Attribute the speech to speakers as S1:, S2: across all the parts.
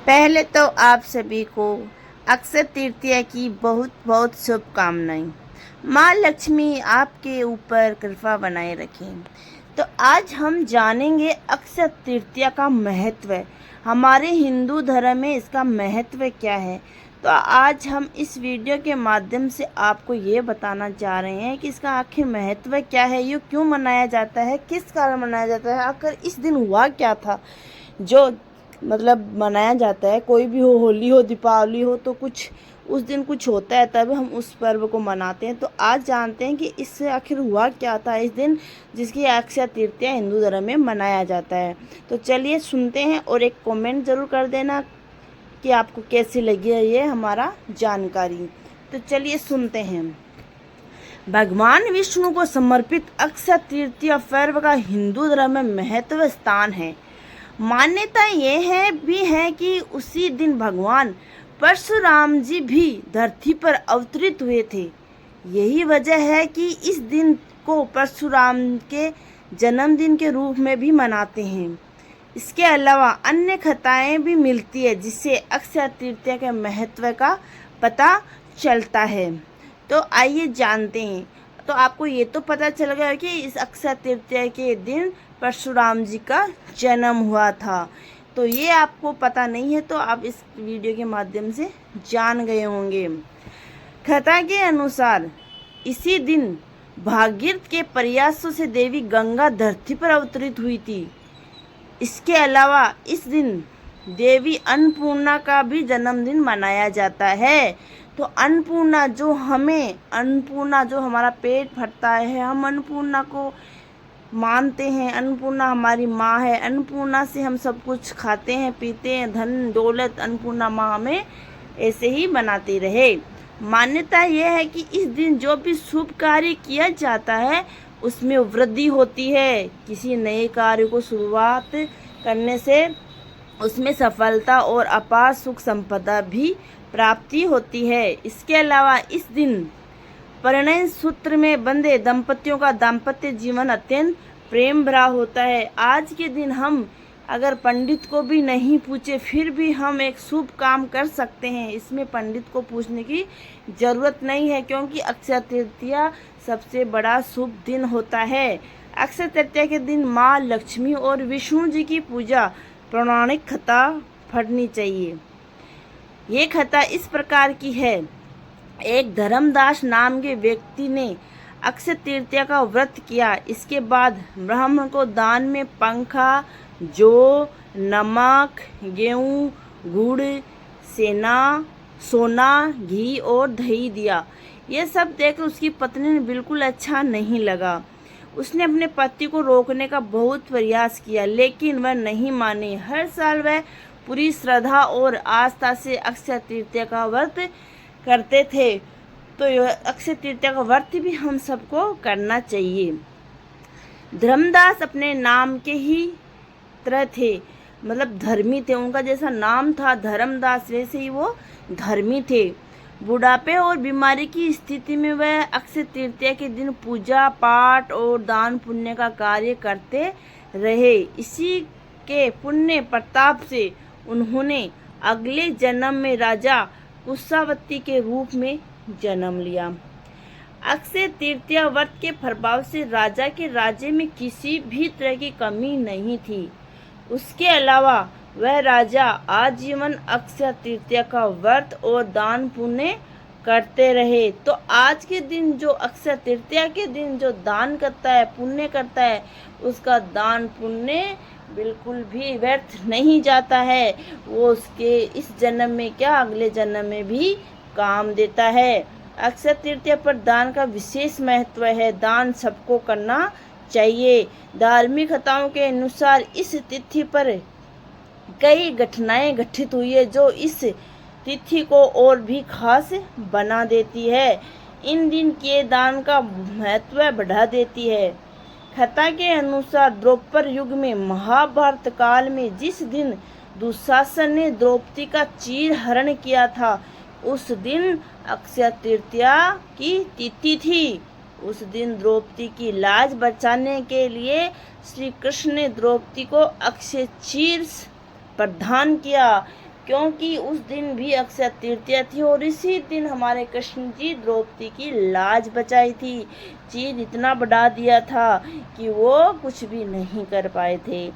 S1: पहले तो आप सभी को अक्षय तृतीया की बहुत बहुत शुभकामनाएं। माँ लक्ष्मी आपके ऊपर कृपा बनाए रखें। तो आज हम जानेंगे अक्षय तृतीया का महत्व। हमारे हिंदू धर्म में इसका महत्व क्या है। तो आज हम इस वीडियो के माध्यम से आपको ये बताना चाह रहे हैं कि इसका आखिर महत्व क्या है, ये क्यों मनाया जाता है, किस कारण मनाया जाता है, आखिर इस दिन हुआ क्या था जो मनाया जाता है। कोई भी हो, होली हो, दीपावली हो, तो कुछ उस दिन कुछ होता है तब हम उस पर्व को मनाते हैं। तो आज जानते हैं कि इससे आखिर हुआ क्या था इस दिन, जिसकी अक्षय तृतीया हिंदू धर्म में मनाया जाता है। तो चलिए सुनते हैं और एक कमेंट ज़रूर कर देना कि आपको कैसी लगी है ये हमारा जानकारी। तो चलिए सुनते हैं। भगवान विष्णु को समर्पित अक्षय तृतीया पर्व का हिंदू धर्म में महत्व स्थान है। मान्यता ये है कि उसी दिन भगवान परशुराम जी भी धरती पर अवतरित हुए थे। यही वजह है कि इस दिन को परशुराम के जन्मदिन के रूप में भी मनाते हैं। इसके अलावा अन्य कथाएं भी मिलती है जिससे अक्षय तृतीया के महत्व का पता चलता है। तो आइए जानते हैं। तो आपको ये तो पता चल गया कि इस अक्षय तृतीया के दिन परशुराम जी का जन्म हुआ था। तो ये आपको पता नहीं है तो आप इस वीडियो के माध्यम से जान गए होंगे। कथा के अनुसार इसी दिन भागीरथ के प्रयासों से देवी गंगा धरती पर अवतरित हुई थी। इसके अलावा इस दिन देवी अन्नपूर्णा का भी जन्मदिन मनाया जाता है। तो अन्नपूर्णा जो हमारा पेट भरता है, हम अन्नपूर्णा को मानते हैं। अन्नपूर्णा हमारी माँ है। अन्नपूर्णा से हम सब कुछ खाते हैं, पीते हैं, धन दौलत अन्नपूर्णा माँ हमें ऐसे ही बनाते रहे। मान्यता यह है कि इस दिन जो भी शुभ कार्य किया जाता है उसमें वृद्धि होती है। किसी नए कार्य को शुरुआत करने से उसमें सफलता और अपार सुख संपदा भी प्राप्ति होती है। इसके अलावा इस दिन परिणय सूत्र में बंधे दंपतियों का दाम्पत्य जीवन अत्यंत प्रेम भरा होता है। आज के दिन हम अगर पंडित को भी नहीं पूछे फिर भी हम एक शुभ काम कर सकते हैं। इसमें पंडित को पूछने की ज़रूरत नहीं है क्योंकि अक्षय तृतीया सबसे बड़ा शुभ दिन होता है। अक्षय तृतीया के दिन माँ लक्ष्मी और विष्णु जी की पूजा पौराणिक कथा पढ़नी चाहिए। ये कथा इस प्रकार की है। एक धर्मदास नाम के व्यक्ति ने अक्षय तृतीया का व्रत किया। इसके बाद ब्राह्मण को दान में पंखा, जौ, नमक, गेहूँ, गुड़, सोना, घी और दही दिया। यह सब देखकर उसकी पत्नी ने बिल्कुल अच्छा नहीं लगा। उसने अपने पति को रोकने का बहुत प्रयास किया लेकिन वह नहीं माने। हर साल वह पूरी श्रद्धा और आस्था से अक्षय तृतीया का व्रत करते थे। तो अक्षय तृतीया का व्रत भी हम सबको करना चाहिए। धर्मदास अपने नाम के ही तरह थे, धर्मी थे। उनका जैसा नाम था धर्मदास वैसे ही वो धर्मी थे। बुढ़ापे और बीमारी की स्थिति में वह अक्षय तृतीया के दिन पूजा पाठ और दान पुण्य का कार्य करते रहे। इसी के पुण्य प्रताप से उन्होंने अगले जन्म में राजा कुशावती के रूप में जन्म लिया। अक्षय तृतीया व्रत के प्रभाव से राजा के राज्य में किसी भी तरह की कमी नहीं थी। उसके अलावा वह राजा आजीवन अक्षय तृतीया का व्रत और दान पुण्य करते रहे। तो आज के दिन जो अक्षय तृतीया के दिन जो दान करता है, पुण्य करता है, उसका दान पुण्य बिल्कुल भी व्यर्थ नहीं जाता है। वो उसके इस जन्म में क्या अगले जन्म में भी काम देता है। अक्षय तृतीया पर दान का विशेष महत्व है। दान सबको करना चाहिए। धार्मिक कथाओं के अनुसार इस तिथि पर कई घटनाएं घटित हुई है जो इस तिथि को और भी खास बना देती है। इन दिन के दान का महत्व बढ़ा देती है। कथा के अनुसार द्रौपद युग में महाभारत काल में जिस दिन दुशासन ने द्रौपदी का चीर हरण किया था उस दिन अक्षय तृतीया की तिथि थी। उस दिन द्रौपदी की लाज बचाने के लिए श्री कृष्ण ने द्रौपदी को अक्षय चीर प्रदान किया। क्योंकि उस दिन भी अक्षय तृतीया थी और इसी दिन हमारे कृष्ण जी द्रौपदी की लाज बचाई थी। चीर इतना बढ़ा दिया था कि वो कुछ भी नहीं कर पाए थे।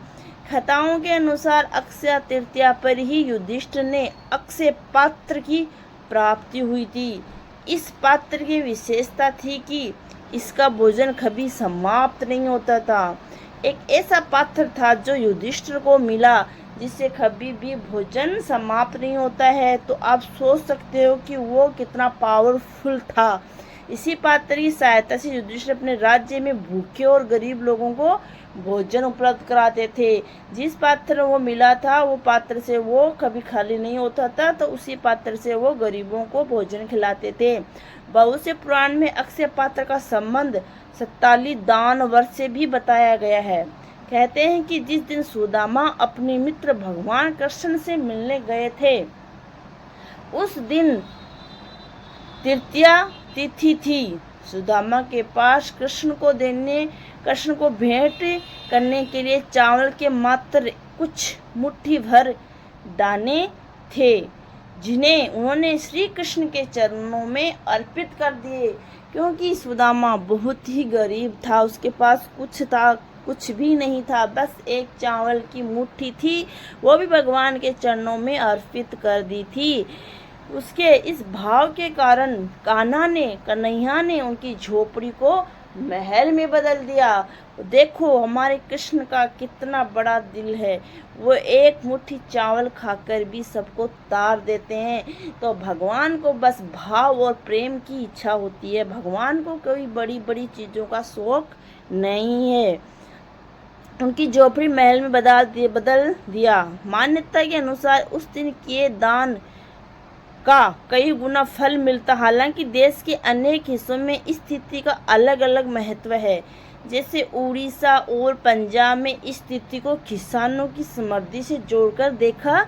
S1: कथाओं के अनुसार अक्षय तृतीया पर ही युधिष्ठिर ने अक्षय पात्र की प्राप्ति हुई थी। इस पात्र की विशेषता थी कि इसका भोजन कभी समाप्त नहीं होता था। एक ऐसा पात्र था जो युधिष्ठिर को मिला जिससे कभी भी भोजन समाप्त नहीं होता है। तो आप सोच सकते हो कि वो कितना पावरफुल था। इसी पात्र की सहायता से युधिष्ठिर अपने राज्य में भूखे और गरीब लोगों को भोजन उपलब्ध कराते थे। जिस पात्र वो मिला था वो पात्र से वो कभी खाली नहीं होता था, तो उसी पात्र से वो गरीबों को भोजन खिलाते थे। बहुत से पुराण में अक्षय पात्र का संबंध 47 दान वर्ष से भी बताया गया है। कहते हैं कि जिस दिन सुदामा अपने मित्र भगवान कृष्ण से मिलने गए थे उस दिन तृतीया तिथि थी। सुदामा के पास कृष्ण को भेंट करने के लिए चावल के मात्र कुछ मुट्ठी भर दाने थे, जिन्हें उन्होंने श्री कृष्ण के चरणों में अर्पित कर दिए। क्योंकि सुदामा बहुत ही गरीब था, उसके पास कुछ भी नहीं था, बस एक चावल की मुट्ठी थी, वो भी भगवान के चरणों में अर्पित कर दी थी। उसके इस भाव के कारण कन्हैया ने उनकी झोपड़ी को महल में बदल दिया। देखो हमारे कृष्ण का कितना बड़ा दिल है, वो एक मुट्ठी चावल खाकर भी सबको तार देते हैं। तो भगवान को बस भाव और प्रेम की इच्छा होती है, भगवान को कोई बड़ी बड़ी चीज़ों का शौक नहीं है। उनकी झोपड़ी महल में बदल दिया। मान्यता के अनुसार उस दिन किए दान का कई गुना फल मिलता। हालांकि देश के अनेक हिस्सों में इस तिथि का अलग अलग महत्व है। जैसे उड़ीसा और पंजाब में इस तिथि को किसानों की समृद्धि से जोड़कर देखा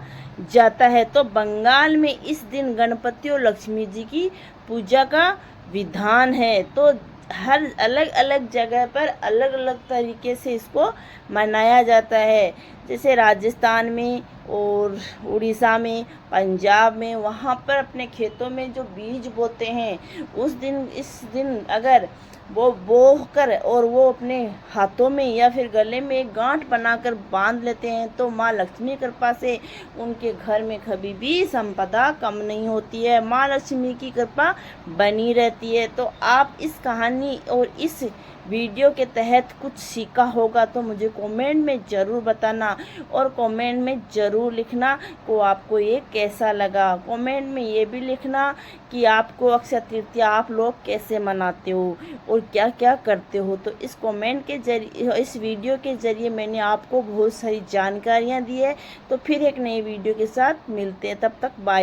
S1: जाता है, तो बंगाल में इस दिन गणपति और लक्ष्मी जी की पूजा का विधान है। तो हर अलग अलग जगह पर अलग अलग तरीके से इसको मनाया जाता है। जैसे राजस्थान में और उड़ीसा में, पंजाब में, वहाँ पर अपने खेतों में जो बीज बोते हैं इस दिन अगर वो बोकर और वो अपने हाथों में या फिर गले में एक गांठ बनाकर बांध लेते हैं, तो माँ लक्ष्मी कृपा से उनके घर में कभी भी संपदा कम नहीं होती है, माँ लक्ष्मी की कृपा बनी रहती है। तो आप इस कहानी और इस वीडियो के तहत कुछ सीखा होगा तो मुझे कमेंट में ज़रूर बताना, और कमेंट में ज़रूर लिखना को आपको ये कैसा लगा। कमेंट में ये भी लिखना कि आपको अक्षय तृतीया आप लोग कैसे मनाते हो और क्या क्या करते हो। तो इस कमेंट के जरिए, इस वीडियो के ज़रिए मैंने आपको बहुत सारी जानकारियाँ दी है। तो फिर एक नई वीडियो के साथ मिलते हैं, तब तक बाय।